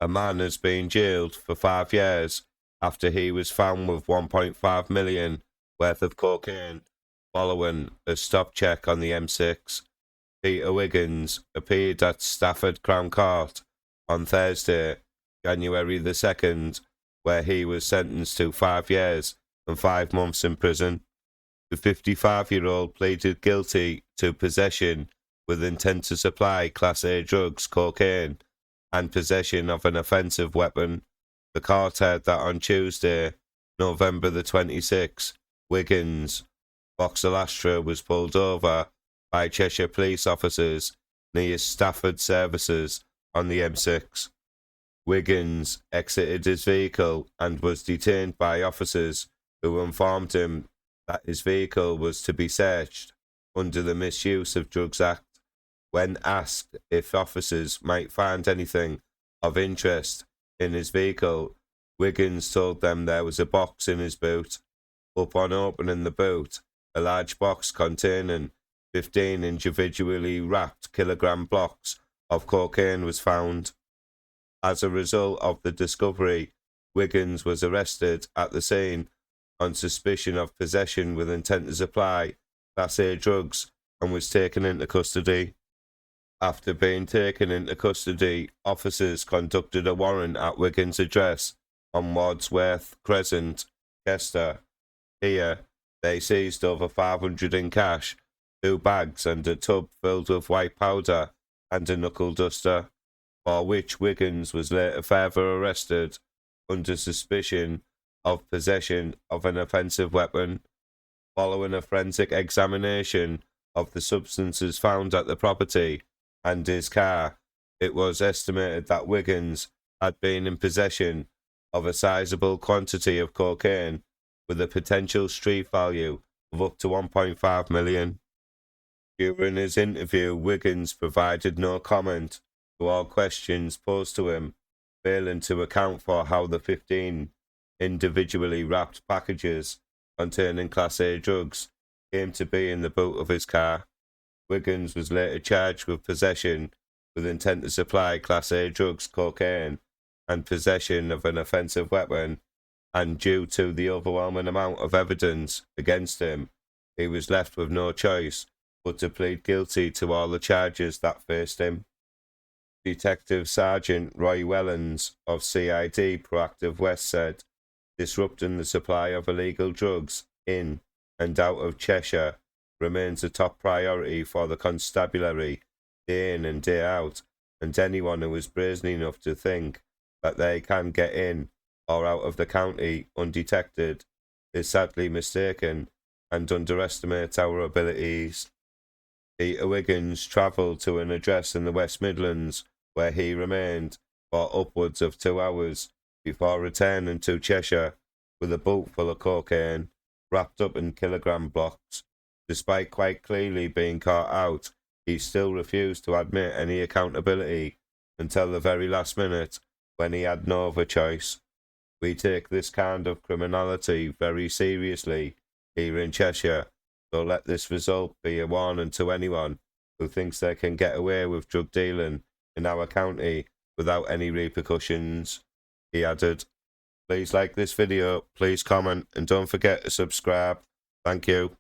A man has been jailed for 5 years after he was found with 1.5 million worth of cocaine following a stop check on the M6. Peter Wiggins appeared at Stafford Crown Court on Thursday, January the 2nd, where he was sentenced to 5 years and 5 months in prison. The 55-year-old pleaded guilty to possession with intent to supply Class A drugs, cocaine, and possession of an offensive weapon. The court heard that on Tuesday, November the 26th, Wiggins Vauxhall Astra was pulled over by Cheshire Police officers near Stafford Services on the M6. Wiggins exited his vehicle and was detained by officers who informed him that his vehicle was to be searched under the Misuse of Drugs Act. When asked if officers might find anything of interest in his vehicle, Wiggins told them there was a box in his boot. Upon opening the boot, a large box containing 15 individually wrapped kilogram blocks of cocaine was found. As a result of the discovery, Wiggins was arrested at the scene on suspicion of possession with intent to supply Class A drugs and was taken into custody. After being taken into custody, officers conducted a warrant at Wiggins' address on Wadsworth Crescent, Chester. Here, they seized over 500 in cash, 2 bags and a tub filled with white powder and a knuckle duster, for which Wiggins was later further arrested under suspicion of possession of an offensive weapon. Following a forensic examination of the substances found at the property and his car, it was estimated that Wiggins had been in possession of a sizable quantity of cocaine with a potential street value of up to 1.5 million. During his interview, Wiggins provided no comment to all questions posed to him, failing to account for how the 15 individually wrapped packages containing Class A drugs came to be in the boot of his car. Wiggins was later charged with possession with intent to supply Class A drugs, cocaine, and possession of an offensive weapon, and due to the overwhelming amount of evidence against him, he was left with no choice but to plead guilty to all the charges that faced him. Detective Sergeant Roy Wellens of CID Proactive West said, "Disrupting the supply of illegal drugs in and out of Cheshire remains a top priority for the constabulary day in and day out, and anyone who is brazen enough to think that they can get in or out of the county undetected is sadly mistaken and underestimates our abilities." Peter Wiggins travelled to an address in the West Midlands where he remained for upwards of 2 hours before returning to Cheshire with a boot full of cocaine wrapped up in kilogram blocks. Despite quite clearly being caught out, he still refused to admit any accountability until the very last minute, when he had no other choice. "We take this kind of criminality very seriously here in Cheshire, so let this result be a warning to anyone who thinks they can get away with drug dealing in our county without any repercussions," he added. Please like this video, please comment, and don't forget to subscribe. Thank you.